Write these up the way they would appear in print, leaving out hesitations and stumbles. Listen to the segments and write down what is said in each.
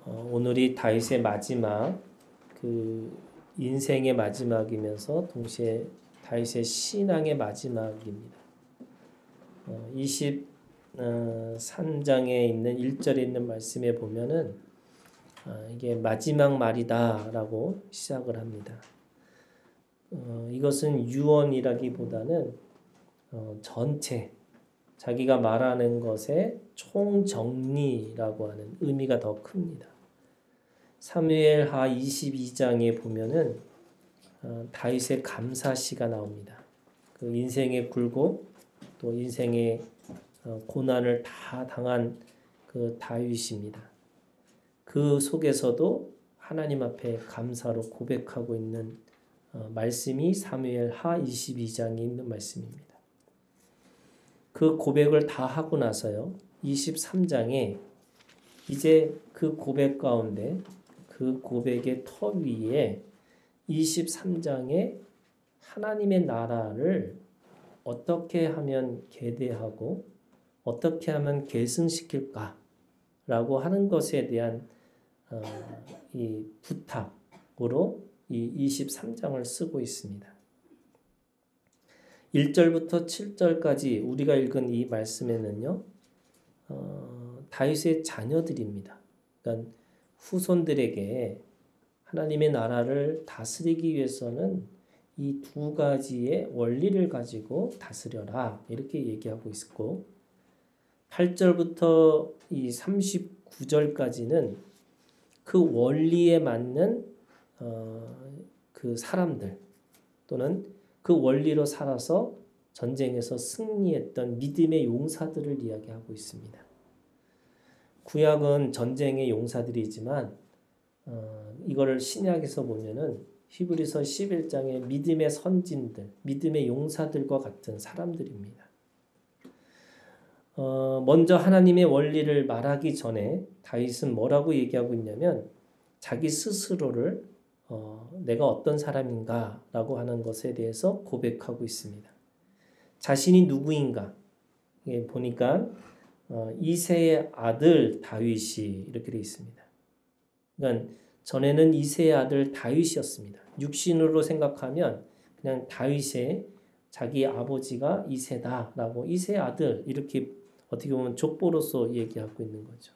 오늘이 다윗의 마지막 인생의 마지막이면서 동시에 다윗의 신앙의 마지막입니다. 23장에 있는 1절에 있는 말씀에 보면은 이게 마지막 말이다라고 시작을 합니다. 이것은 유언이라기보다는 전체 자기가 말하는 것의 총정리라고 하는 의미가 더 큽니다. 사무엘하 22장에 보면은 다윗의 감사시가 나옵니다. 그 인생의 굴곡 또 인생의 고난을 다 당한 그 다윗입니다. 그 속에서도 하나님 앞에 감사로 고백하고 있는 말씀이 사무엘하 22장에 있는 말씀입니다. 그 고백을 다 하고 나서요. 23장에 이제 그 고백 가운데 그 고백의 터 위에 23장에 하나님의 나라를 어떻게 하면 계대하고 어떻게 하면 계승시킬까라고 하는 것에 대한 이 부탁으로 이 23장을 쓰고 있습니다. 1절부터 7절까지 우리가 읽은 이 말씀에는요. 다윗의 자녀들입니다. 그러니까 후손들에게 하나님의 나라를 다스리기 위해서는 이 두 가지의 원리를 가지고 다스려라 이렇게 얘기하고 있고 8절부터 이 39절까지는 그 원리에 맞는 그 사람들 또는 그 원리로 살아서 전쟁에서 승리했던 믿음의 용사들을 이야기하고 있습니다. 구약은 전쟁의 용사들이지만 이거를 신약에서 보면은 히브리서 11장의 믿음의 선진들, 믿음의 용사들과 같은 사람들입니다. 먼저 하나님의 원리를 말하기 전에 다윗은 뭐라고 얘기하고 있냐면 자기 스스로를 내가 어떤 사람인가 라고 하는 것에 대해서 고백하고 있습니다. 자신이 누구인가 보니까 이새의 아들 다윗이 이렇게 되어 있습니다. 그러니까 전에는 이새의 아들 다윗이었습니다. 육신으로 생각하면 그냥 다윗의 자기 아버지가 이새다라고 이새의 아들 이렇게 어떻게 보면 족보로서 얘기하고 있는 거죠.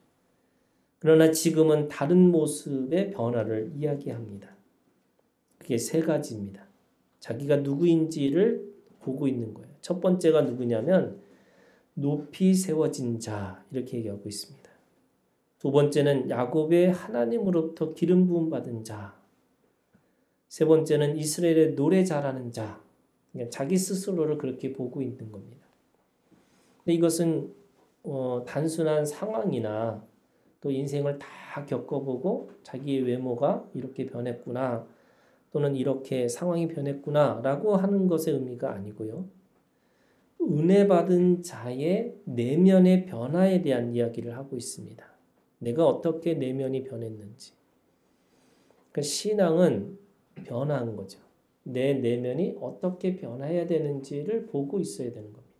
그러나 지금은 다른 모습의 변화를 이야기합니다. 그게 세 가지입니다. 자기가 누구인지를 보고 있는 거예요. 첫 번째가 누구냐면 높이 세워진 자 이렇게 얘기하고 있습니다. 두 번째는 야곱의 하나님으로부터 기름 부음 받은 자. 세 번째는 이스라엘의 노래 잘하는 자. 그러니까 자기 스스로를 그렇게 보고 있는 겁니다. 근데 이것은 단순한 상황이나 또 인생을 다 겪어보고 자기의 외모가 이렇게 변했구나 또는 이렇게 상황이 변했구나 라고 하는 것의 의미가 아니고요. 은혜 받은 자의 내면의 변화에 대한 이야기를 하고 있습니다. 내가 어떻게 내면이 변했는지. 그러니까 신앙은 변화한 거죠. 내 내면이 어떻게 변화해야 되는지를 보고 있어야 되는 겁니다.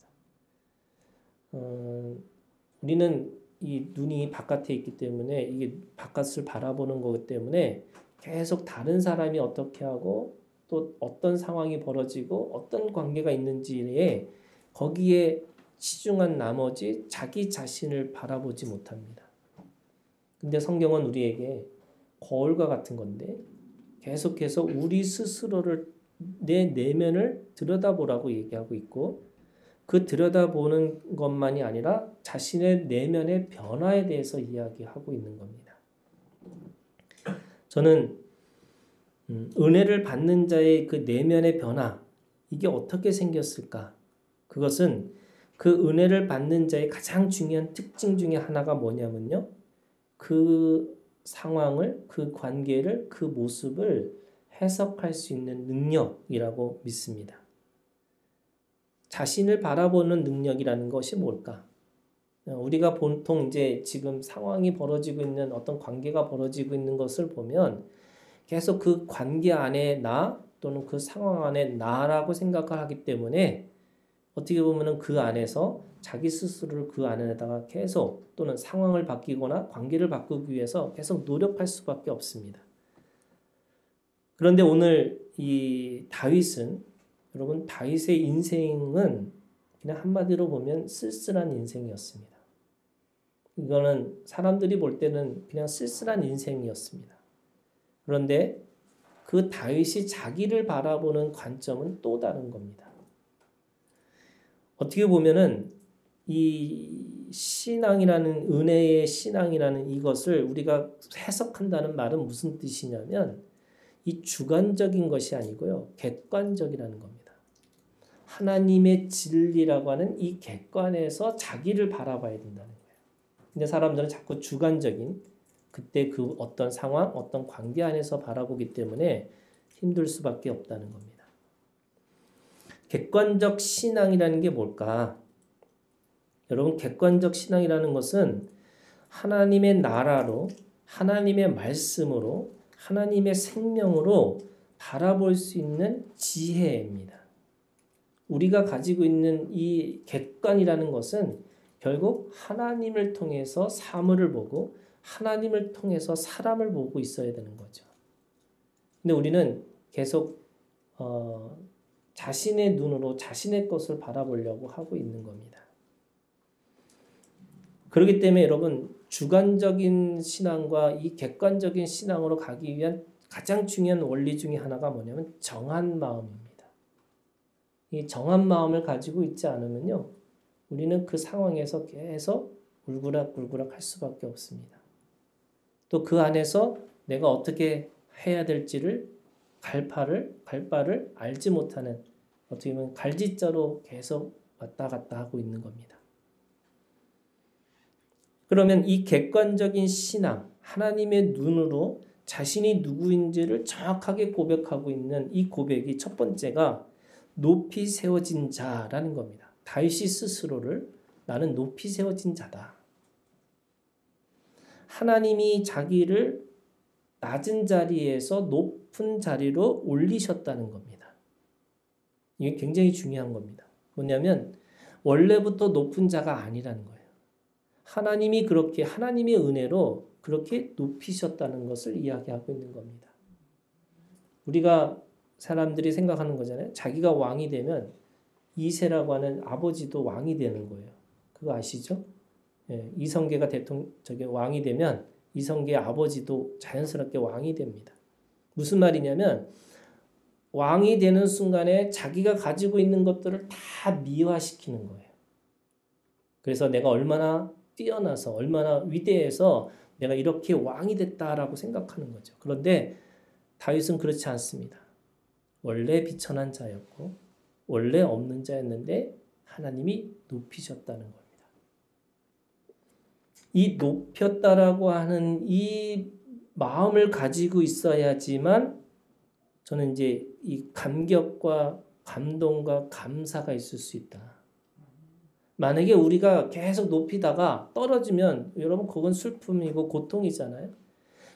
우리는 이 눈이 바깥에 있기 때문에 이게 바깥을 바라보는 거기 때문에 계속 다른 사람이 어떻게 하고 또 어떤 상황이 벌어지고 어떤 관계가 있는지에 거기에 치중한 나머지 자기 자신을 바라보지 못합니다. 근데 성경은 우리에게 거울과 같은 건데 계속해서 우리 스스로를 내 내면을 들여다보라고 얘기하고 있고 그 들여다보는 것만이 아니라 자신의 내면의 변화에 대해서 이야기하고 있는 겁니다. 저는 은혜를 받는 자의 그 내면의 변화 이게 어떻게 생겼을까? 그것은 그 은혜를 받는 자의 가장 중요한 특징 중에 하나가 뭐냐면요. 그 상황을, 그 관계를, 그 모습을 해석할 수 있는 능력이라고 믿습니다. 자신을 바라보는 능력이라는 것이 뭘까? 우리가 보통 이제 지금 상황이 벌어지고 있는 어떤 관계가 벌어지고 있는 것을 보면 계속 그 관계 안에 나 또는 그 상황 안에 나라고 생각을 하기 때문에 어떻게 보면은 그 안에서 자기 스스로를 그 안에다가 계속 또는 상황을 바뀌거나 관계를 바꾸기 위해서 계속 노력할 수밖에 없습니다. 그런데 오늘 이 다윗은 여러분 다윗의 인생은 그냥 한마디로 보면 쓸쓸한 인생이었습니다. 이거는 사람들이 볼 때는 그냥 쓸쓸한 인생이었습니다. 그런데 그 다윗이 자기를 바라보는 관점은 또 다른 겁니다. 어떻게 보면은 이 신앙이라는 은혜의 신앙이라는 이것을 우리가 해석한다는 말은 무슨 뜻이냐면 이 주관적인 것이 아니고요. 객관적이라는 겁니다. 하나님의 진리라고 하는 이 객관에서 자기를 바라봐야 된다는 거예요. 근데 사람들은 자꾸 주관적인 그때 그 어떤 상황, 어떤 관계 안에서 바라보기 때문에 힘들 수밖에 없다는 겁니다. 객관적 신앙이라는 게 뭘까? 여러분, 객관적 신앙이라는 것은 하나님의 나라로, 하나님의 말씀으로, 하나님의 생명으로 바라볼 수 있는 지혜입니다. 우리가 가지고 있는 이 객관이라는 것은 결국 하나님을 통해서 사물을 보고 하나님을 통해서 사람을 보고 있어야 되는 거죠. 근데 우리는 계속 자신의 눈으로 자신의 것을 바라보려고 하고 있는 겁니다. 그렇기 때문에 여러분 주관적인 신앙과 이 객관적인 신앙으로 가기 위한 가장 중요한 원리 중에 하나가 뭐냐면 정한 마음입니다. 이 정한 마음을 가지고 있지 않으면요. 우리는 그 상황에서 계속 울그락불그락 할 수밖에 없습니다. 또 그 안에서 내가 어떻게 해야 될지를 갈 바를 알지 못하는 어떻게 보면 갈짓자로 계속 왔다 갔다 하고 있는 겁니다. 그러면 이 객관적인 신앙, 하나님의 눈으로 자신이 누구인지를 정확하게 고백하고 있는 이 고백이 첫 번째가 높이 세워진 자라는 겁니다. 다윗이 스스로를 나는 높이 세워진 자다. 하나님이 자기를 낮은 자리에서 높은 자리로 올리셨다는 겁니다. 이게 굉장히 중요한 겁니다. 뭐냐면 원래부터 높은 자가 아니라는 거예요. 하나님이 그렇게 하나님의 은혜로 그렇게 높이셨다는 것을 이야기하고 있는 겁니다. 우리가 사람들이 생각하는 거잖아요. 자기가 왕이 되면 이새라고 하는 아버지도 왕이 되는 거예요. 그거 아시죠? 예, 이성계가 왕이 되면 이성계의 아버지도 자연스럽게 왕이 됩니다. 무슨 말이냐면 왕이 되는 순간에 자기가 가지고 있는 것들을 다 미화시키는 거예요. 그래서 내가 얼마나 뛰어나서 얼마나 위대해서 내가 이렇게 왕이 됐다라고 생각하는 거죠. 그런데 다윗은 그렇지 않습니다. 원래 비천한 자였고 원래 없는 자였는데 하나님이 높이셨다는 겁니다. 이 높였다라고 하는 이 마음을 가지고 있어야지만 저는 이제 이 감격과 감동과 감사가 있을 수 있다. 만약에 우리가 계속 높이다가 떨어지면 여러분 그건 슬픔이고 고통이잖아요.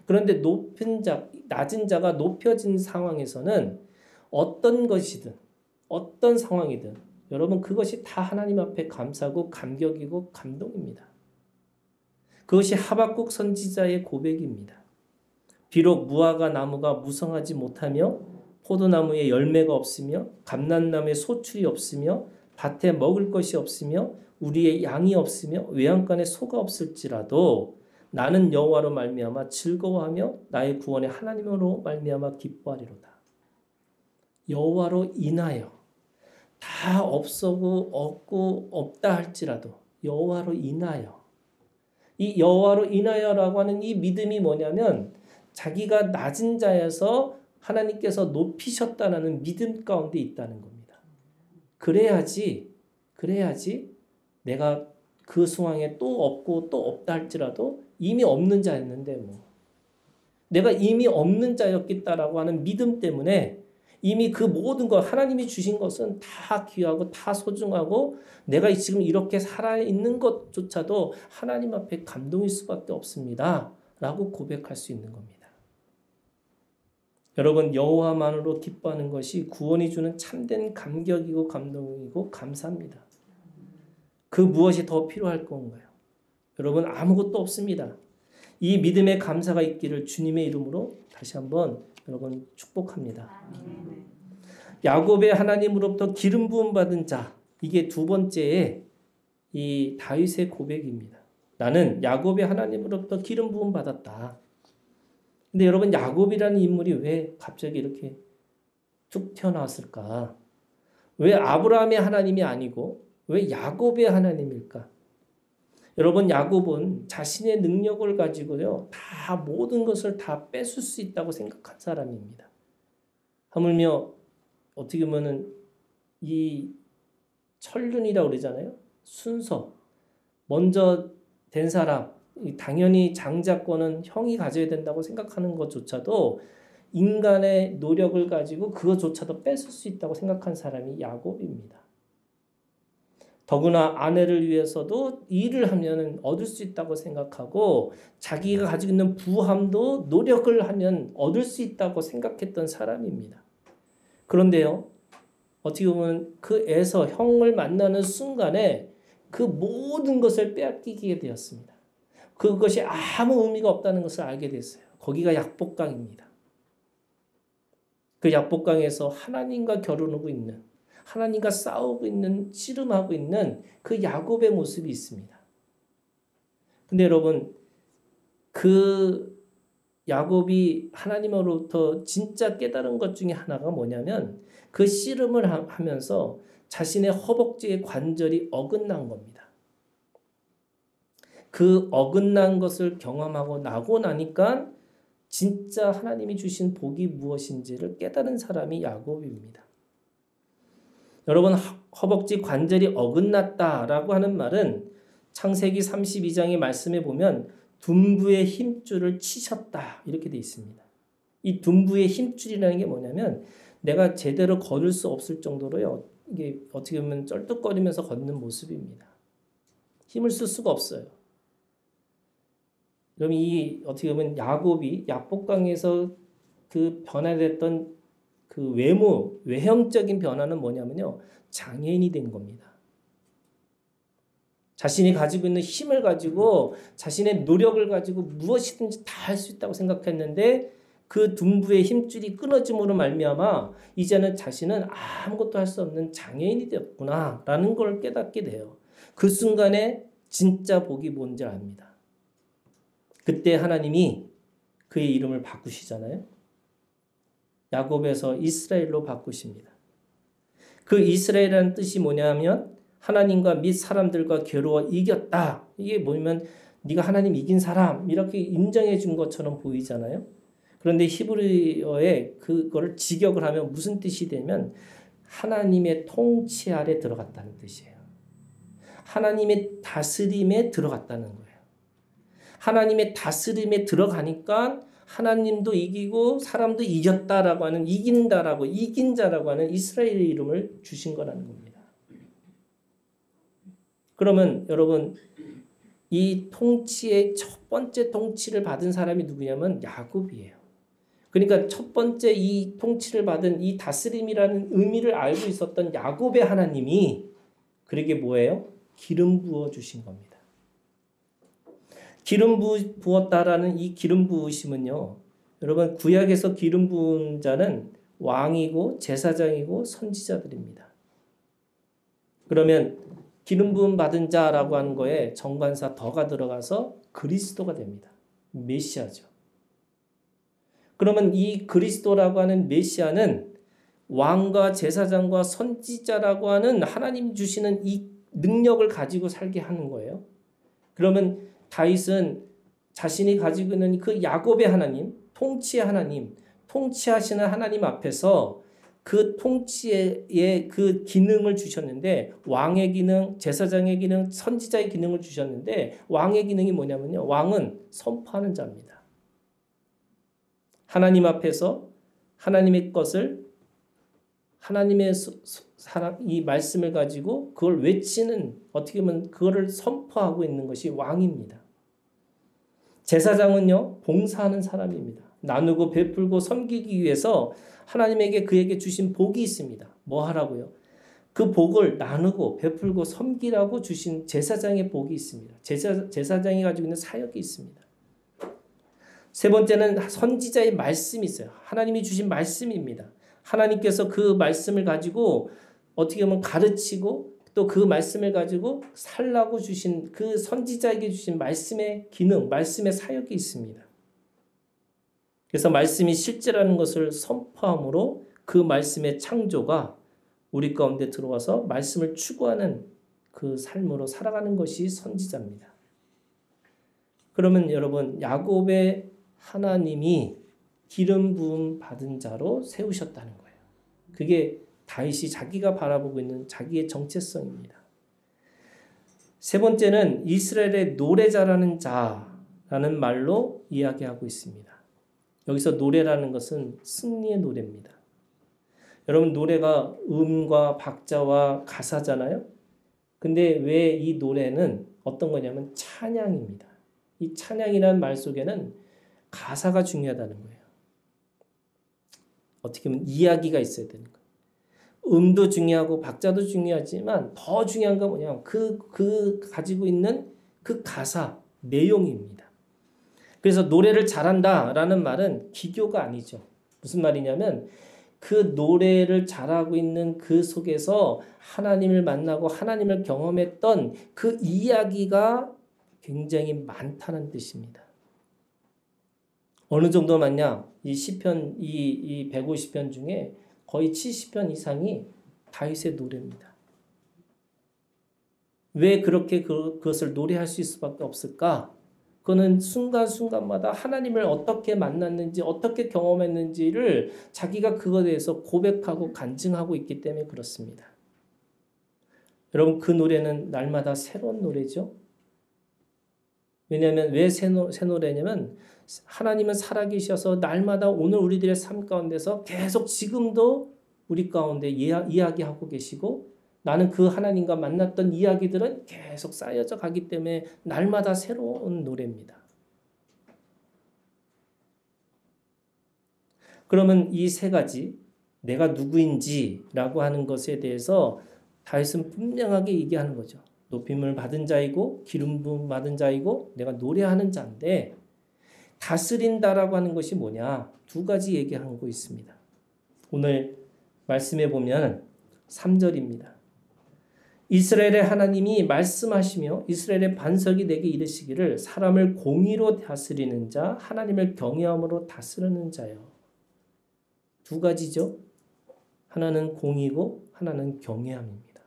그런데 낮은 자가 높여진 상황에서는 어떤 것이든 어떤 상황이든 여러분 그것이 다 하나님 앞에 감사고 감격이고 감동입니다. 그것이 하박국 선지자의 고백입니다. 비록 무화과 나무가 무성하지 못하며 포도나무에 열매가 없으며 감람나무에 소출이 없으며 밭에 먹을 것이 없으며 우리의 양이 없으며 외양간에 소가 없을지라도 나는 여호와로 말미암아 즐거워하며 나의 구원의 하나님으로 말미암아 기뻐하리로다. 여호와로 인하여 다 없어고 없고 없다 할지라도 여호와로 인하여 이 여호와로 인하여라고 하는 이 믿음이 뭐냐면 자기가 낮은 자여서 하나님께서 높이셨다는 믿음 가운데 있다는 겁니다. 그래야지 내가 그 상황에 또 없고 또 없다 할지라도 이미 없는 자였는데 내가 이미 없는 자였겠다라고 하는 믿음 때문에 이미 그 모든 것 하나님이 주신 것은 다 귀하고 다 소중하고 내가 지금 이렇게 살아있는 것조차도 하나님 앞에 감동일 수밖에 없습니다. 라고 고백할 수 있는 겁니다. 여러분, 여호와만으로 기뻐하는 것이 구원이 주는 참된 감격이고 감동이고 감사합니다. 그 무엇이 더 필요할 건가요? 여러분, 아무것도 없습니다. 이 믿음의 감사가 있기를 주님의 이름으로 다시 한번 여러분 축복합니다. 야곱의 하나님으로부터 기름 부음 받은 자, 이게 두 번째의 이 다윗의 고백입니다. 나는 야곱의 하나님으로부터 기름 부음 받았다. 근데 여러분, 야곱이라는 인물이 왜 갑자기 이렇게 툭 튀어나왔을까? 왜 아브라함의 하나님이 아니고 왜 야곱의 하나님일까? 여러분, 야곱은 자신의 능력을 가지고요, 다 모든 것을 다 뺏을 수 있다고 생각한 사람입니다. 하물며 어떻게 보면은 이 천륜이라고 그러잖아요. 순서. 먼저 된 사람, 당연히 장자권은 형이 가져야 된다고 생각하는 것조차도 인간의 노력을 가지고 그것조차도 뺏을 수 있다고 생각한 사람이 야곱입니다. 더구나 아내를 위해서도 일을 하면 얻을 수 있다고 생각하고 자기가 가지고 있는 부함도 노력을 하면 얻을 수 있다고 생각했던 사람입니다. 그런데요, 어떻게 보면 그 에서 형을 만나는 순간에 그 모든 것을 빼앗기게 되었습니다. 그것이 아무 의미가 없다는 것을 알게 됐어요. 거기가 약복강입니다. 그 약복강에서 하나님과 겨루고 있는, 하나님과 싸우고 있는, 씨름하고 있는 그 야곱의 모습이 있습니다. 근데 여러분, 그 야곱이 하나님으로부터 진짜 깨달은 것 중에 하나가 뭐냐면 그 씨름을 하면서 자신의 허벅지의 관절이 어긋난 겁니다. 그 어긋난 것을 경험하고 나고 나니까 진짜 하나님이 주신 복이 무엇인지를 깨달은 사람이 야곱입니다. 여러분, 허벅지 관절이 어긋났다라고 하는 말은 창세기 32장의 말씀에 보면 둔부의 힘줄을 치셨다 이렇게 되어 있습니다. 이 둔부의 힘줄이라는 게 뭐냐면 내가 제대로 걸을 수 없을 정도로요, 이게 어떻게 보면 쩔뚝거리면서 걷는 모습입니다. 힘을 쓸 수가 없어요. 그럼 이 어떻게 보면 야곱이 약복강에서 그 변화됐던 그 외형적인 변화는 뭐냐면요, 장애인이 된 겁니다. 자신이 가지고 있는 힘을 가지고 자신의 노력을 가지고 무엇이든지 다 할 수 있다고 생각했는데 그 둔부의 힘줄이 끊어짐으로 말미암아 이제는 자신은 아무것도 할 수 없는 장애인이 되었구나라는 걸 깨닫게 돼요. 그 순간에 진짜 복이 뭔지 압니다. 그때 하나님이 그의 이름을 바꾸시잖아요. 야곱에서 이스라엘로 바꾸십니다. 그 이스라엘이라는 뜻이 뭐냐면 하나님과 및 사람들과 겨루어 이겼다. 이게 뭐냐면 네가 하나님 이긴 사람 이렇게 인정해 준 것처럼 보이잖아요. 그런데 히브리어에 그거를 직역을 하면 무슨 뜻이 되면 하나님의 통치 아래 들어갔다는 뜻이에요. 하나님의 다스림에 들어갔다는 거예요. 하나님의 다스림에 들어가니까 하나님도 이기고 사람도 이겼다라고 하는, 이긴다라고, 이긴 자라고 하는 이스라엘의 이름을 주신 거라는 겁니다. 그러면 여러분, 이 통치의 첫 번째 통치를 받은 사람이 누구냐면 야곱이에요. 그러니까 첫 번째 이 통치를 받은 이 다스림이라는 의미를 알고 있었던 야곱의 하나님이 그에게 뭐예요? 기름 부어 주신 겁니다. 기름 부었다라는 이 기름 부으심은요, 여러분, 구약에서 기름 부은 자는 왕이고 제사장이고 선지자들입니다. 그러면 기름 부음 받은 자라고 하는 거에 정관사 더가 들어가서 그리스도가 됩니다. 메시아죠. 그러면 이 그리스도라고 하는 메시아는 왕과 제사장과 선지자라고 하는 하나님 주시는 이 능력을 가지고 살게 하는 거예요. 그러면 다윗은 자신이 가지고 있는 그 야곱의 하나님, 통치의 하나님, 통치하시는 하나님 앞에서 그 통치의 그 기능을 주셨는데, 왕의 기능, 제사장의 기능, 선지자의 기능을 주셨는데, 왕의 기능이 뭐냐면요, 왕은 선포하는 자입니다. 하나님 앞에서 하나님의 것을, 하나님의 이 말씀을 가지고 그걸 외치는, 어떻게 보면 그거를 선포하고 있는 것이 왕입니다. 제사장은요, 봉사하는 사람입니다. 나누고 베풀고 섬기기 위해서 하나님에게 그에게 주신 복이 있습니다. 뭐 하라고요? 그 복을 나누고 베풀고 섬기라고 주신 제사장의 복이 있습니다. 제사장이 가지고 있는 사역이 있습니다. 세 번째는 선지자의 말씀이 있어요. 하나님이 주신 말씀입니다. 하나님께서 그 말씀을 가지고 어떻게 보면 가르치고 또 그 말씀을 가지고 살라고 주신 그 선지자에게 주신 말씀의 기능, 말씀의 사역이 있습니다. 그래서 말씀이 실제라는 것을 선포함으로 그 말씀의 창조가 우리 가운데 들어와서 말씀을 추구하는 그 삶으로 살아가는 것이 선지자입니다. 그러면 여러분, 야곱의 하나님이 기름 부음 받은 자로 세우셨다는 거예요. 그게 다윗이 자기가 바라보고 있는 자기의 정체성입니다. 세 번째는 이스라엘의 노래자라는 자라는 말로 이야기하고 있습니다. 여기서 노래라는 것은 승리의 노래입니다. 여러분, 노래가 음과 박자와 가사잖아요. 근데 왜 이 노래는 어떤 거냐면 찬양입니다. 이 찬양이라는 말 속에는 가사가 중요하다는 거예요. 어떻게 보면 이야기가 있어야 되는 거예요. 음도 중요하고 박자도 중요하지만 더 중요한 건 뭐냐면 그 가지고 있는 그 가사, 내용입니다. 그래서 노래를 잘한다라는 말은 기교가 아니죠. 무슨 말이냐면 그 노래를 잘하고 있는 그 속에서 하나님을 만나고 하나님을 경험했던 그 이야기가 굉장히 많다는 뜻입니다. 어느 정도 많냐? 이 시편, 이 150편 중에 거의 70편 이상이 다윗의 노래입니다. 왜 그렇게 그것을 노래할 수 있을 수밖에 없을까? 그거는 순간순간마다 하나님을 어떻게 만났는지, 어떻게 경험했는지를 자기가 그것에 대해서 고백하고 간증하고 있기 때문에 그렇습니다. 여러분, 그 노래는 날마다 새로운 노래죠. 왜냐하면 왜 새 노래냐면 하나님은 살아계셔서 날마다 오늘 우리들의 삶 가운데서 계속 지금도 우리 가운데 이야기하고 계시고 나는 그 하나님과 만났던 이야기들은 계속 쌓여져 가기 때문에 날마다 새로운 노래입니다. 그러면 이 세 가지 내가 누구인지라고 하는 것에 대해서 다윗은 분명하게 얘기하는 거죠. 높임을 받은 자이고 기름 부음 받은 자이고 내가 노래하는 자인데 다스린다라고 하는 것이 뭐냐? 두 가지 얘기하고 있습니다. 오늘 말씀해 보면 3절입니다. 이스라엘의 하나님이 말씀하시며 이스라엘의 반석이 내게 이르시기를 사람을 공의로 다스리는 자, 하나님을 경외함으로 다스리는 자요. 두 가지죠. 하나는 공의고 하나는 경외함입니다.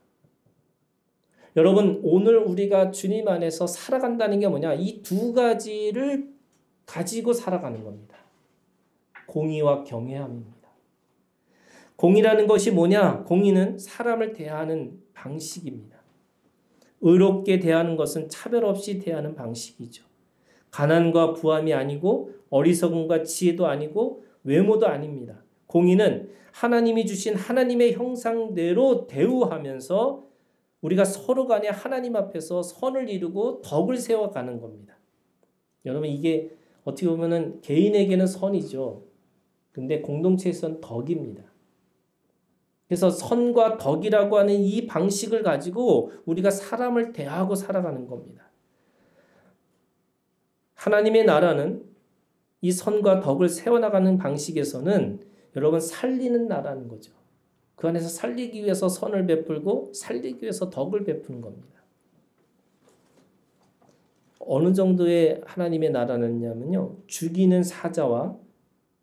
여러분, 오늘 우리가 주님 안에서 살아간다는 게 뭐냐? 이 두 가지를 가지고 살아가는 겁니다. 공의와 경외함입니다. 공의라는 것이 뭐냐? 공의는 사람을 대하는 방식입니다. 의롭게 대하는 것은 차별 없이 대하는 방식이죠. 가난과 부함이 아니고 어리석음과 지혜도 아니고 외모도 아닙니다. 공의는 하나님이 주신 하나님의 형상대로 대우하면서 우리가 서로 간에 하나님 앞에서 선을 이루고 덕을 세워가는 겁니다. 여러분, 이게 어떻게 보면은 개인에게는 선이죠. 근데 공동체에서는 덕입니다. 그래서 선과 덕이라고 하는 이 방식을 가지고 우리가 사람을 대하고 살아가는 겁니다. 하나님의 나라는 이 선과 덕을 세워나가는 방식에서는 여러분 살리는 나라는 거죠. 그 안에서 살리기 위해서 선을 베풀고 살리기 위해서 덕을 베푸는 겁니다. 어느 정도의 하나님의 나라는냐면요. 죽이는 사자와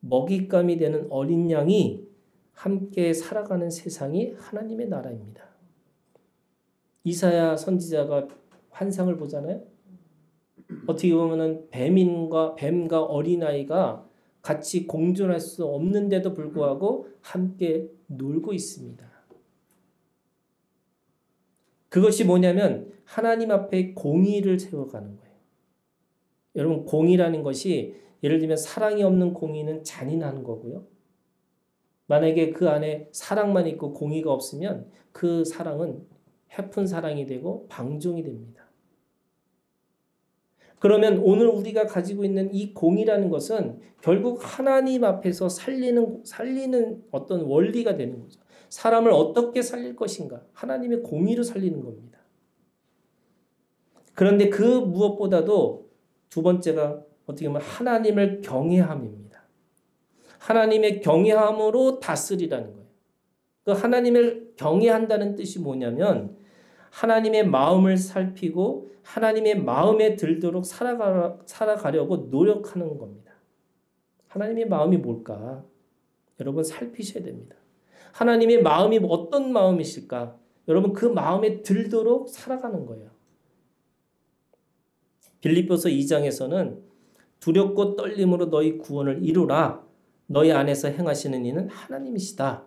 먹잇감이 되는 어린 양이 함께 살아가는 세상이 하나님의 나라입니다. 이사야 선지자가 환상을 보잖아요. 어떻게 보면은 뱀과 어린아이가 같이 공존할 수 없는데도 불구하고 함께 놀고 있습니다. 그것이 뭐냐면 하나님 앞에 공의를 세워가는 거예요. 여러분, 공의라는 것이 예를 들면 사랑이 없는 공의는 잔인한 거고요. 만약에 그 안에 사랑만 있고 공의가 없으면 그 사랑은 해픈 사랑이 되고 방종이 됩니다. 그러면 오늘 우리가 가지고 있는 이 공이라는 것은 결국 하나님 앞에서 살리는 어떤 원리가 되는 거죠. 사람을 어떻게 살릴 것인가? 하나님의 공의로 살리는 겁니다. 그런데 그 무엇보다도 두 번째가 어떻게 보면 하나님을 경외함입니다. 하나님의 경외함으로 다스리라는 거예요. 그 하나님을 경외한다는 뜻이 뭐냐면 하나님의 마음을 살피고 하나님의 마음에 들도록 살아가려고 노력하는 겁니다. 하나님의 마음이 뭘까? 여러분 살피셔야 됩니다. 하나님의 마음이 어떤 마음이실까? 여러분 그 마음에 들도록 살아가는 거예요. 빌립보서 2장에서는 두렵고 떨림으로 너희 구원을 이루라. 너희 안에서 행하시는 이는 하나님이시다.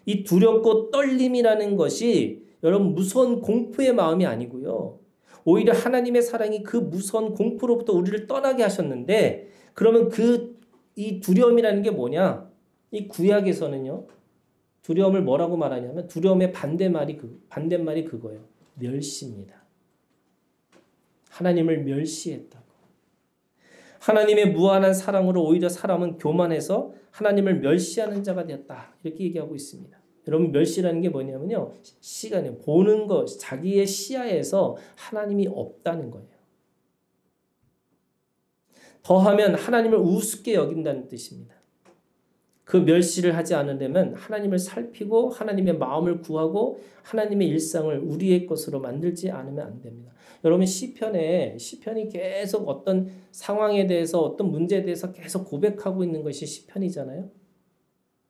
이 두렵고 떨림이라는 것이 여러분 무서운 공포의 마음이 아니고요. 오히려 하나님의 사랑이 그 무서운 공포로부터 우리를 떠나게 하셨는데 그러면 이 두려움이라는 게 뭐냐? 이 구약에서는요. 두려움을 뭐라고 말하냐면 두려움의 반대말이 그거예요. 멸시입니다. 하나님을 멸시했다고. 하나님의 무한한 사랑으로 오히려 사람은 교만해서 하나님을 멸시하는 자가 되었다. 이렇게 얘기하고 있습니다. 여러분 멸시라는 게 뭐냐면요. 시간에 보는 것, 자기의 시야에서 하나님이 없다는 거예요. 더하면 하나님을 우습게 여긴다는 뜻입니다. 그 멸시를 하지 않으려면 하나님을 살피고 하나님의 마음을 구하고 하나님의 일상을 우리의 것으로 만들지 않으면 안 됩니다. 여러분 시편이 계속 어떤 상황에 대해서 어떤 문제에 대해서 계속 고백하고 있는 것이 시편이잖아요.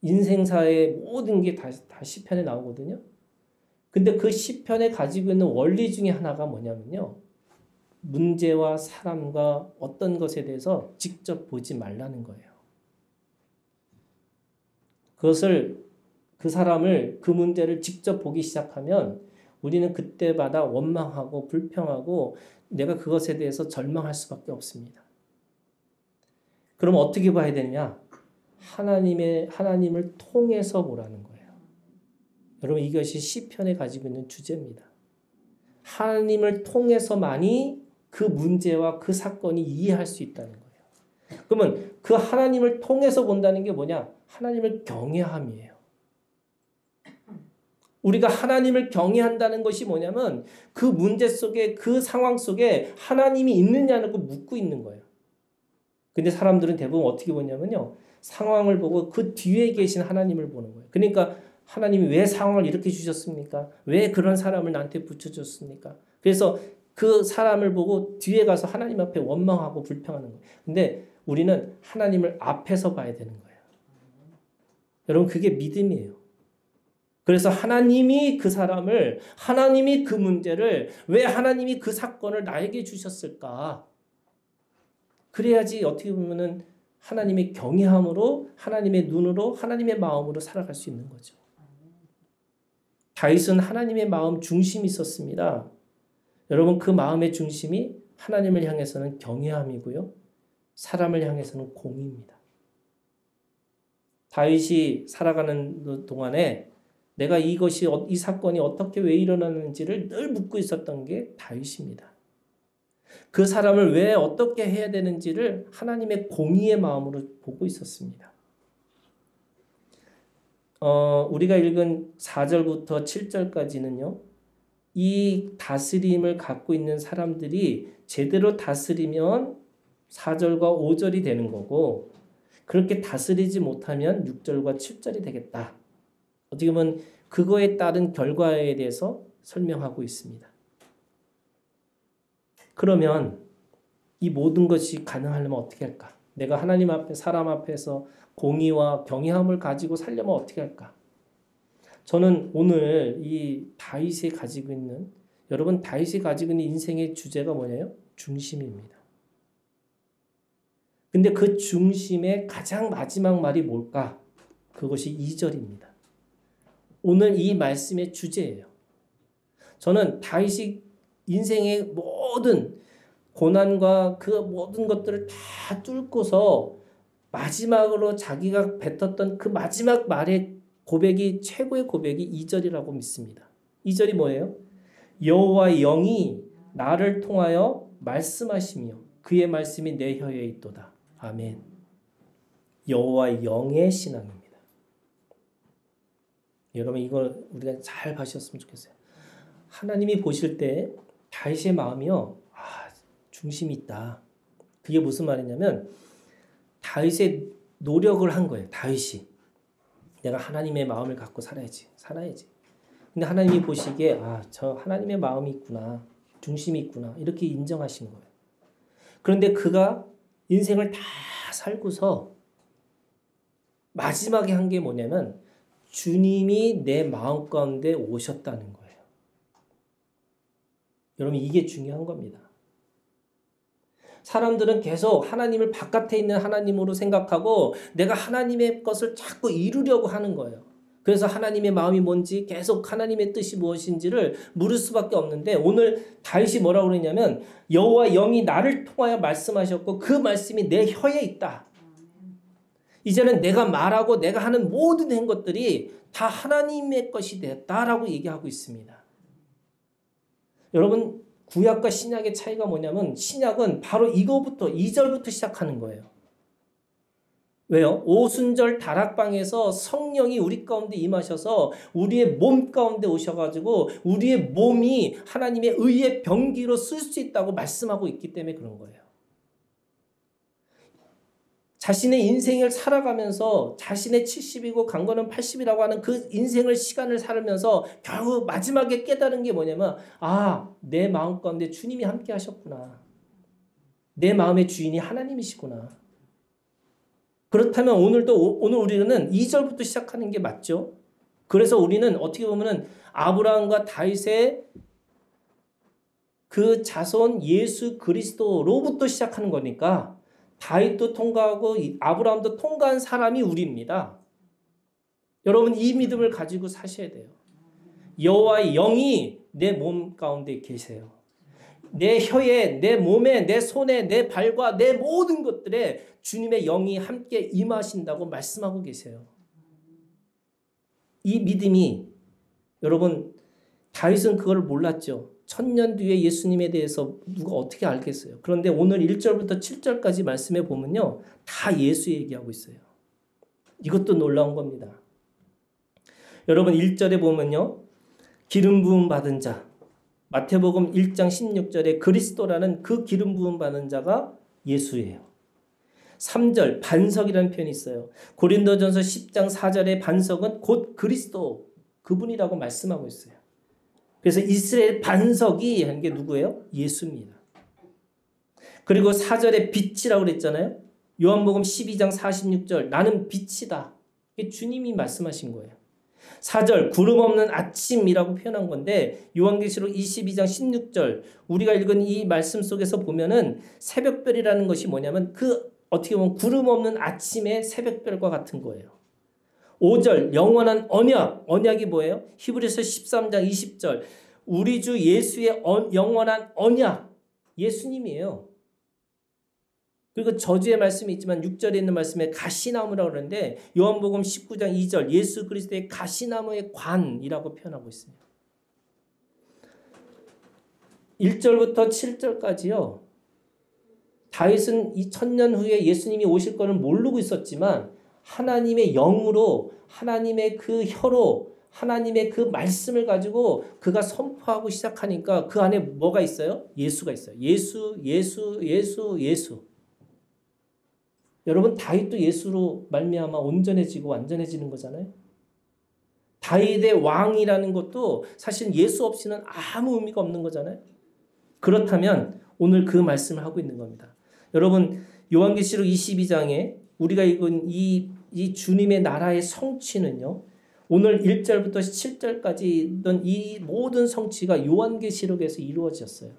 인생사의 모든 게 다 시편에 나오거든요. 근데 그 시편에 가지고 있는 원리 중에 하나가 뭐냐면요. 문제와 사람과 어떤 것에 대해서 직접 보지 말라는 거예요. 그 사람을, 그 문제를 직접 보기 시작하면 우리는 그때마다 원망하고 불평하고 내가 그것에 대해서 절망할 수밖에 없습니다. 그럼 어떻게 봐야 되느냐? 하나님을 통해서 보라는 거예요. 여러분 이것이 시편에 가지고 있는 주제입니다. 하나님을 통해서만이 그 문제와 그 사건이 이해할 수 있다는 거예요. 그러면 그 하나님을 통해서 본다는 게 뭐냐? 하나님을 경외함이에요. 우리가 하나님을 경외한다는 것이 뭐냐면 그 문제 속에 그 상황 속에 하나님이 있느냐는 걸 묻고 있는 거예요. 근데 사람들은 대부분 어떻게 보냐면요. 상황을 보고 그 뒤에 계신 하나님을 보는 거예요. 그러니까 하나님이 왜 상황을 이렇게 주셨습니까? 왜 그런 사람을 나한테 붙여줬습니까? 그래서 그 사람을 보고 뒤에 가서 하나님 앞에 원망하고 불평하는 거예요. 근데 우리는 하나님을 앞에서 봐야 되는 거예요. 여러분 그게 믿음이에요. 그래서 하나님이 그 사람을, 하나님이 그 문제를, 왜 하나님이 그 사건을 나에게 주셨을까? 그래야지 어떻게 보면은 하나님의 경외함으로, 하나님의 눈으로, 하나님의 마음으로 살아갈 수 있는 거죠. 다윗은 하나님의 마음 중심이 있었습니다. 여러분 그 마음의 중심이 하나님을 향해서는 경외함이고요. 사람을 향해서는 공의입니다. 다윗이 살아가는 동안에 내가 이 사건이 어떻게 왜 일어나는지를 늘 묻고 있었던 게 다윗입니다. 그 사람을 왜 어떻게 해야 되는지를 하나님의 공의의 마음으로 보고 있었습니다. 우리가 읽은 4절부터 7절까지는요. 이 다스림을 갖고 있는 사람들이 제대로 다스리면 4절과 5절이 되는 거고 그렇게 다스리지 못하면 6절과 7절이 되겠다. 어떻게 보면 그거에 따른 결과에 대해서 설명하고 있습니다. 그러면 이 모든 것이 가능하려면 어떻게 할까? 내가 하나님 앞에 사람 앞에서 공의와 경외함을 가지고 살려면 어떻게 할까? 저는 오늘 이 다윗이 가지고 있는 여러분 다윗이 가지고 있는 인생의 주제가 뭐냐요? 중심입니다. 근데 그 중심의 가장 마지막 말이 뭘까? 그것이 2절입니다. 오늘 이 말씀의 주제예요. 저는 다윗이 인생의 모든 고난과 그 모든 것들을 다 뚫고서 마지막으로 자기가 뱉었던 그 마지막 말의 고백이 최고의 고백이 2절이라고 믿습니다. 2절이 뭐예요? 여호와의 영이 나를 통하여 말씀하시며 그의 말씀이 내 혀에 있도다. 아멘. 여호와 영의 신앙입니다. 여러분 이걸 우리가 잘 봐주셨으면 좋겠어요. 하나님이 보실 때 다윗의 마음이요. 중심이 있다. 그게 무슨 말이냐면 다윗의 노력을 한 거예요. 다윗이. 내가 하나님의 마음을 갖고 살아야지. 근데 하나님이 보시기에 저 하나님의 마음이 있구나. 중심이 있구나. 이렇게 인정하신 거예요. 그런데 그가 인생을 다 살고서 마지막에 한 게 뭐냐면 주님이 내 마음 가운데 오셨다는 거예요. 여러분 이게 중요한 겁니다. 사람들은 계속 하나님을 바깥에 있는 하나님으로 생각하고 내가 하나님의 것을 자꾸 이루려고 하는 거예요. 그래서 하나님의 마음이 뭔지 계속 하나님의 뜻이 무엇인지를 물을 수밖에 없는데 오늘 다윗이 뭐라고 그러냐면 여호와 영이 나를 통하여 말씀하셨고 그 말씀이 내 혀에 있다. 이제는 내가 말하고 내가 하는 모든 것들이 다 하나님의 것이 됐다라고 얘기하고 있습니다. 여러분 구약과 신약의 차이가 뭐냐면 신약은 바로 이거부터 2절부터 시작하는 거예요. 왜요? 오순절 다락방에서 성령이 우리 가운데 임하셔서 우리의 몸 가운데 오셔가지고 우리의 몸이 하나님의 의의 병기로 쓸 수 있다고 말씀하고 있기 때문에 그런 거예요. 자신의 인생을 살아가면서 자신의 70이고 강건은 80이라고 하는 그 인생을 시간을 살면서 결국 마지막에 깨달은 게 뭐냐면 내 마음 가운데 주님이 함께 하셨구나. 내 마음의 주인이 하나님이시구나. 그렇다면 오늘 우리는 2절부터 시작하는 게 맞죠? 그래서 우리는 어떻게 보면은 아브라함과 다윗의 그 자손 예수 그리스도로부터 시작하는 거니까 다윗도 통과하고 아브라함도 통과한 사람이 우리입니다. 여러분 이 믿음을 가지고 사셔야 돼요. 여호와의 영이 내 몸 가운데 계세요. 내 혀에, 내 몸에, 내 손에, 내 발과 내 모든 것들에 주님의 영이 함께 임하신다고 말씀하고 계세요. 이 믿음이 여러분 다윗은 그걸 몰랐죠. 1000년 뒤에 예수님에 대해서 누가 어떻게 알겠어요. 그런데 오늘 1절부터 7절까지 말씀해 보면요. 다 예수 얘기하고 있어요. 이것도 놀라운 겁니다. 여러분 1절에 보면요. 기름 부음 받은 자. 마태복음 1장 16절에 그리스도라는 그 기름 부음 받은 자가 예수예요. 3절 반석이라는 표현이 있어요. 고린도전서 10장 4절의 반석은 곧 그리스도 그분이라고 말씀하고 있어요. 그래서 이스라엘 반석이 하는 게 누구예요? 예수입니다. 그리고 4절에 빛이라고 그랬잖아요. 요한복음 12장 46절 나는 빛이다. 이게 주님이 말씀하신 거예요. 4절 구름 없는 아침이라고 표현한 건데 요한계시록 22장 16절 우리가 읽은 이 말씀 속에서 보면은 새벽별이라는 것이 뭐냐면 그 어떻게 보면 구름 없는 아침의 새벽별과 같은 거예요. 5절 영원한 언약이 뭐예요? 히브리서 13장 20절 우리 주 예수의 영원한 언약 예수님이에요. 그리고 저주의 말씀이 있지만 6절에 있는 말씀에 가시나무라고 그러는데 요한복음 19장 2절 예수 그리스도의 가시나무의 관이라고 표현하고 있습니다. 1절부터 7절까지요. 다윗은 2000년 후에 예수님이 오실 것을 모르고 있었지만 하나님의 영으로 하나님의 그 혀로 하나님의 그 말씀을 가지고 그가 선포하고 시작하니까 그 안에 뭐가 있어요? 예수가 있어요. 예수. 여러분 다윗도 예수로 말미암아 온전해지고 완전해지는 거잖아요. 다윗의 왕이라는 것도 사실 예수 없이는 아무 의미가 없는 거잖아요. 그렇다면 오늘 그 말씀을 하고 있는 겁니다. 여러분 요한계시록 22장에 우리가 읽은 이 주님의 나라의 성취는요. 오늘 1절부터 7절까지 있던 이 모든 성취가 요한계시록에서 이루어졌어요.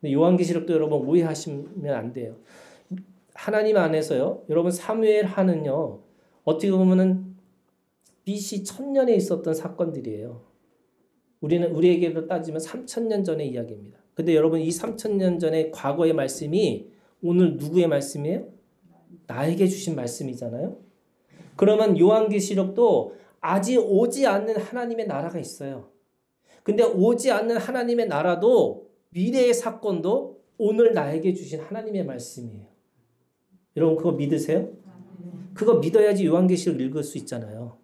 근데 요한계시록도 여러분 오해하시면 안 돼요. 하나님 안에서요. 여러분 사무엘 하는요. 어떻게 보면은 BC 1000년에 있었던 사건들이에요. 우리에게로 따지면 3000년 전의 이야기입니다. 근데 여러분 이 3000년 전의 과거의 말씀이 오늘 누구의 말씀이에요? 나에게 주신 말씀이잖아요. 그러면 요한계시록도 아직 오지 않는 하나님의 나라가 있어요. 근데 오지 않는 하나님의 나라도 미래의 사건도 오늘 나에게 주신 하나님의 말씀이에요. 여러분 그거 믿으세요? 그거 믿어야지 요한계시록 읽을 수 있잖아요.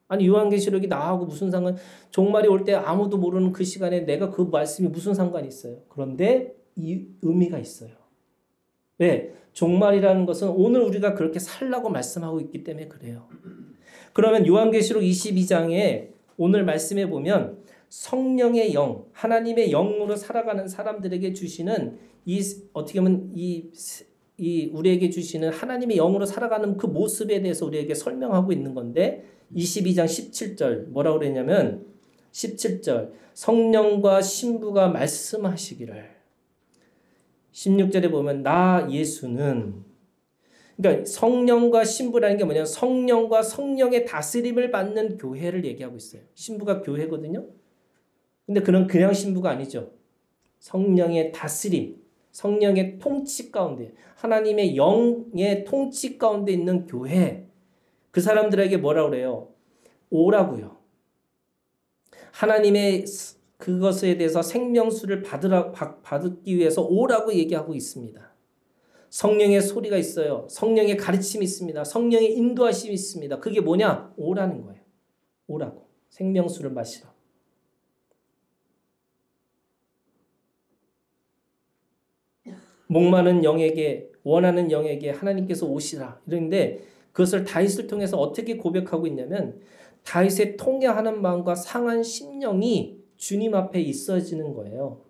아니 요한계시록이 나하고 무슨 상관, 종말이 올 때 아무도 모르는 그 시간에 내가 그 말씀이 무슨 상관이 있어요. 그런데 이 의미가 있어요. 왜? 종말이라는 것은 오늘 우리가 그렇게 살라고 말씀하고 있기 때문에 그래요. 그러면 요한계시록 22장에 오늘 말씀해 보면 성령의 영, 하나님의 영으로 살아가는 사람들에게 주시는 이 어떻게 보면 이 우리에게 주시는 하나님의 영으로 살아가는 그 모습에 대해서 우리에게 설명하고 있는 건데 22장 17절 뭐라고 그랬냐면 17절 성령과 신부가 말씀하시기를 16절에 보면 나 예수는 그러니까 성령과 신부라는 게 뭐냐면 성령과 성령의 다스림을 받는 교회를 얘기하고 있어요. 신부가 교회거든요. 근데 그냥 신부가 아니죠. 성령의 다스림, 성령의 통치 가운데 하나님의 영의 통치 가운데 있는 교회 그 사람들에게 뭐라고 그래요? 오라고요. 하나님의 그것에 대해서 생명수를 받기 위해서 오라고 얘기하고 있습니다. 성령의 소리가 있어요. 성령의 가르침이 있습니다. 성령의 인도하심이 있습니다. 그게 뭐냐? 오라는 거예요. 오라고. 생명수를 마시라. 목마른 영에게 원하는 영에게 하나님께서 오시라. 이런데 그것을 다윗을 통해서 어떻게 고백하고 있냐면 다윗의 통회하는 마음과 상한 심령이 주님 앞에 있어지는 거예요.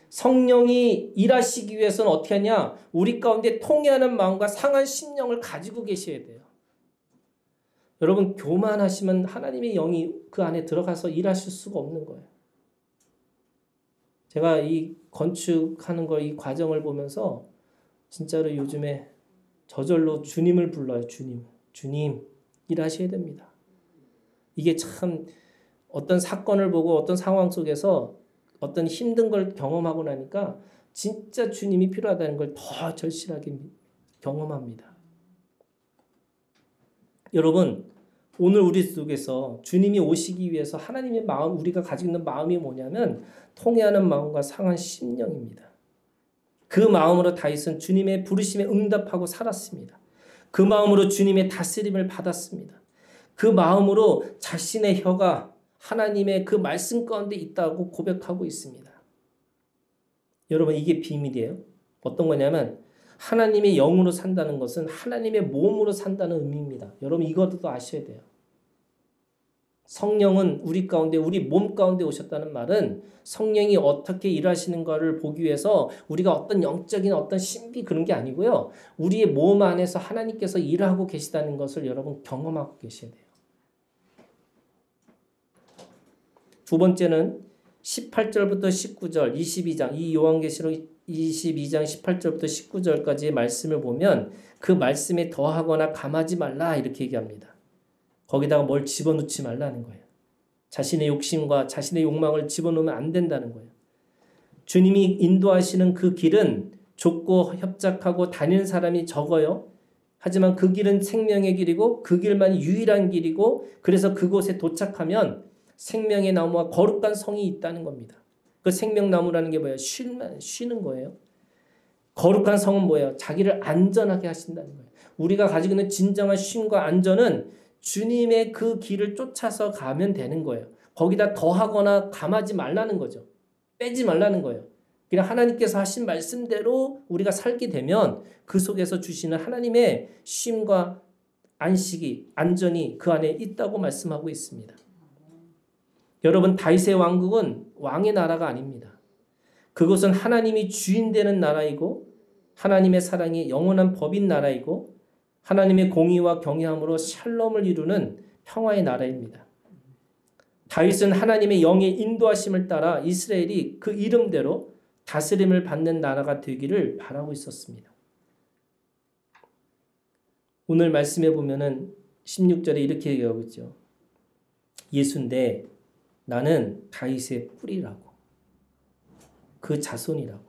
성령이 일하시기 위해서는 어떻게 하냐? 우리 가운데 통회하는 마음과 상한 심령을 가지고 계셔야 돼요. 여러분 교만하시면 하나님의 영이 그 안에 들어가서 일하실 수가 없는 거예요. 제가 이 건축하는 거 이 과정을 보면서 진짜로 요즘에 저절로 주님을 불러요. 주님 일하셔야 됩니다. 이게 참 어떤 사건을 보고 어떤 상황 속에서 어떤 힘든 걸 경험하고 나니까 진짜 주님이 필요하다는 걸 더 절실하게 경험합니다. 여러분 오늘 우리 속에서 주님이 오시기 위해서 하나님의 마음 우리가 가지고 있는 마음이 뭐냐면 통회하는 마음과 상한 심령입니다. 그 마음으로 다윗은 주님의 부르심에 응답하고 살았습니다. 그 마음으로 주님의 다스림을 받았습니다. 그 마음으로 자신의 혀가 하나님의 그 말씀 가운데 있다고 고백하고 있습니다. 여러분 이게 비밀이에요. 어떤 거냐면 하나님의 영으로 산다는 것은 하나님의 몸으로 산다는 의미입니다. 여러분 이것도 아셔야 돼요. 성령은 우리 가운데 우리 몸 가운데 오셨다는 말은 성령이 어떻게 일하시는가를 보기 위해서 우리가 어떤 영적인 어떤 신비 그런 게 아니고요. 우리의 몸 안에서 하나님께서 일하고 계시다는 것을 여러분 경험하고 계셔야 돼요. 두 번째는 18절부터 19절 22장 이 요한계시록 22장 18절부터 19절까지의 말씀을 보면 그 말씀에 더하거나 감하지 말라 이렇게 얘기합니다. 거기다가 뭘 집어넣지 말라는 거예요. 자신의 욕심과 자신의 욕망을 집어넣으면 안 된다는 거예요. 주님이 인도하시는 그 길은 좁고 협착하고 다니는 사람이 적어요. 하지만 그 길은 생명의 길이고 그 길만 유일한 길이고 그래서 그곳에 도착하면 생명의 나무와 거룩한 성이 있다는 겁니다. 그 생명나무라는 게 뭐예요? 쉬는 거예요. 거룩한 성은 뭐예요? 자기를 안전하게 하신다는 거예요. 우리가 가지고 있는 진정한 쉼과 안전은 주님의 그 길을 쫓아서 가면 되는 거예요. 거기다 더하거나 감하지 말라는 거죠. 빼지 말라는 거예요. 그냥 하나님께서 하신 말씀대로 우리가 살게 되면 그 속에서 주시는 하나님의 쉼과 안식이, 안전이 그 안에 있다고 말씀하고 있습니다. 여러분 다윗의 왕국은 왕의 나라가 아닙니다. 그것은 하나님이 주인 되는 나라이고 하나님의 사랑이 영원한 법인 나라이고 하나님의 공의와 경외함으로 샬롬을 이루는 평화의 나라입니다. 다윗은 하나님의 영의 인도하심을 따라 이스라엘이 그 이름대로 다스림을 받는 나라가 되기를 바라고 있었습니다. 오늘 말씀해 보면은 16절에 이렇게 얘기하고 있죠. 예수인데 나는 다윗의 뿌리라고. 그 자손이라고.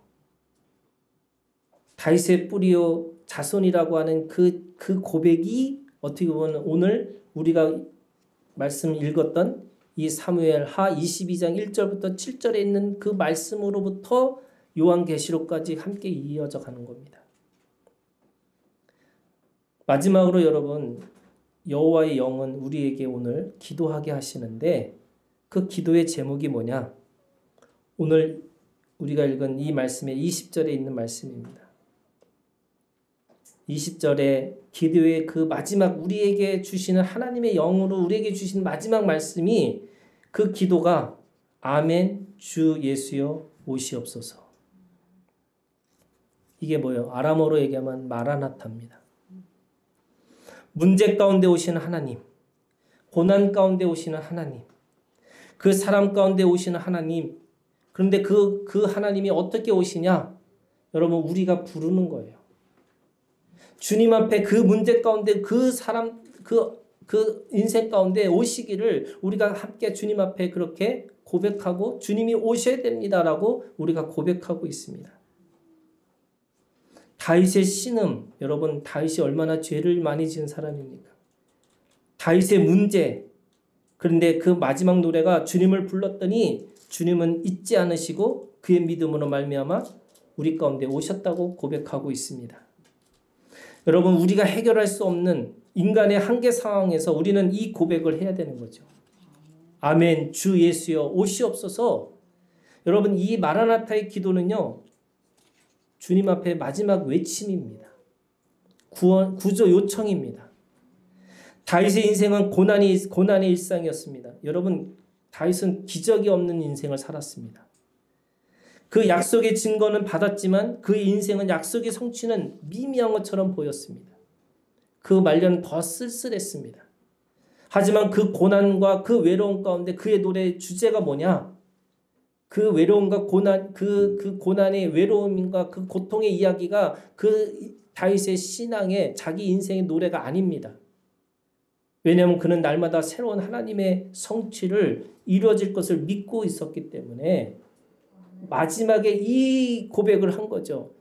다윗의 뿌리요 자손이라고 하는 그 고백이 어떻게 보면 오늘 우리가 말씀 읽었던 이 사무엘하 22장 1절부터 7절에 있는 그 말씀으로부터 요한계시록까지 함께 이어져 가는 겁니다. 마지막으로 여러분, 여호와의 영은 우리에게 오늘 기도하게 하시는데 그 기도의 제목이 뭐냐? 오늘 우리가 읽은 이 말씀의 20절에 있는 말씀입니다. 20절에 기도의 그 마지막 우리에게 주시는 하나님의 영으로 우리에게 주신 마지막 말씀이 그 기도가 아멘 주 예수여 오시옵소서. 이게 뭐예요? 아람어로 얘기하면 마라나타입니다. 문제 가운데 오시는 하나님, 고난 가운데 오시는 하나님, 그 사람 가운데 오시는 하나님. 그런데 그 하나님이 어떻게 오시냐? 여러분, 우리가 부르는 거예요. 주님 앞에 그 문제 가운데 그 사람, 그 인생 가운데 오시기를 우리가 함께 주님 앞에 그렇게 고백하고 주님이 오셔야 됩니다라고 우리가 고백하고 있습니다. 다윗의 신음, 여러분 다윗이 얼마나 죄를 많이 지은 사람입니까? 다윗의 문제, 그런데 그 마지막 노래가 주님을 불렀더니 주님은 잊지 않으시고 그의 믿음으로 말미암아 우리 가운데 오셨다고 고백하고 있습니다. 여러분, 우리가 해결할 수 없는 인간의 한계 상황에서 우리는 이 고백을 해야 되는 거죠. 아멘 주 예수여 오시옵소서. 여러분, 이 마라나타의 기도는요, 주님 앞에 마지막 외침입니다. 구조 요청입니다. 다윗의 인생은 고난의 일상이었습니다. 여러분, 다윗은 기적이 없는 인생을 살았습니다. 그 약속의 증거는 받았지만 그의 인생은 약속의 성취는 미미한 것처럼 보였습니다. 그 말년은 더 쓸쓸했습니다. 하지만 그 고난과 그 외로움 가운데 그의 노래의 주제가 뭐냐? 그 외로움과 고난, 그 고난의 외로움과 그 고통의 이야기가 그 다윗의 신앙의 자기 인생의 노래가 아닙니다. 왜냐하면 그는 날마다 새로운 하나님의 성취를 이루어질 것을 믿고 있었기 때문에 마지막에 이 고백을 한 거죠.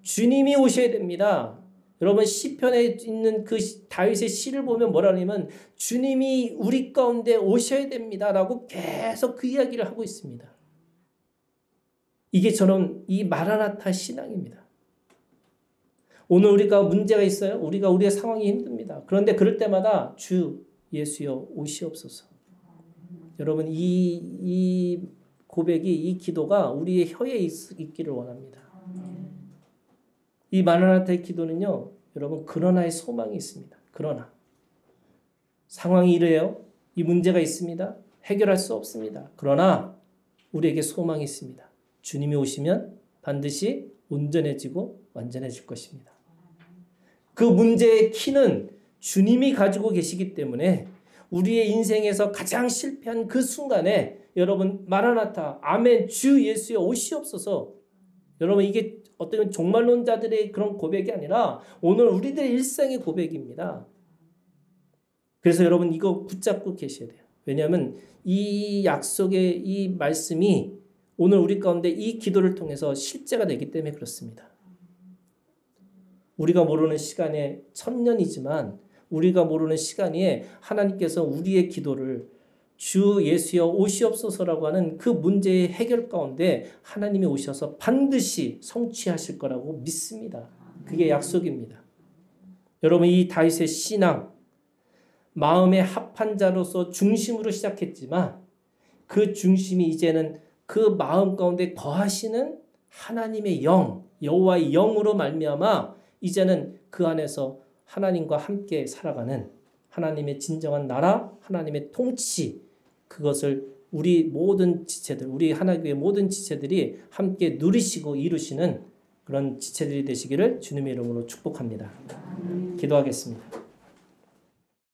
주님이 오셔야 됩니다. 여러분, 시편에 있는 그 다윗의 시를 보면 뭐라 하냐면 주님이 우리 가운데 오셔야 됩니다라고 계속 그 이야기를 하고 있습니다. 이게 저는 이 마라나타 신앙입니다. 오늘 우리가 문제가 있어요. 우리의 상황이 힘듭니다. 그런데 그럴 때마다 주 예수여 오시옵소서. 여러분, 이 고백이, 이 기도가 우리의 혀에 있기를 원합니다. 이 마라나타의 기도는요, 여러분, 그러나의 소망이 있습니다. 그러나 상황이 이래요. 이 문제가 있습니다. 해결할 수 없습니다. 그러나 우리에게 소망이 있습니다. 주님이 오시면 반드시 온전해지고 완전해질 것입니다. 그 문제의 키는 주님이 가지고 계시기 때문에 우리의 인생에서 가장 실패한 그 순간에 여러분, 마라나타, 아멘, 주 예수여 오시옵소서. 여러분, 이게 어떤 종말론자들의 그런 고백이 아니라 오늘 우리들의 일생의 고백입니다. 그래서 여러분, 이거 붙잡고 계셔야 돼요. 왜냐하면 이 약속의 이 말씀이 오늘 우리 가운데 이 기도를 통해서 실제가 되기 때문에 그렇습니다. 우리가 모르는 시간에 1000년이지만 우리가 모르는 시간에 하나님께서 우리의 기도를 주 예수여 오시옵소서라고 하는 그 문제의 해결 가운데 하나님이 오셔서 반드시 성취하실 거라고 믿습니다. 그게 약속입니다. 여러분, 이 다윗의 신앙, 마음의 합한 자로서 중심으로 시작했지만 그 중심이 이제는 그 마음 가운데 거하시는 하나님의 영, 여호와의 영으로 말미암아 이제는 그 안에서 하나님과 함께 살아가는 하나님의 진정한 나라, 하나님의 통치, 그것을 우리 모든 지체들, 우리 하나교회 모든 지체들이 함께 누리시고 이루시는 그런 지체들이 되시기를 주님의 이름으로 축복합니다. 기도하겠습니다.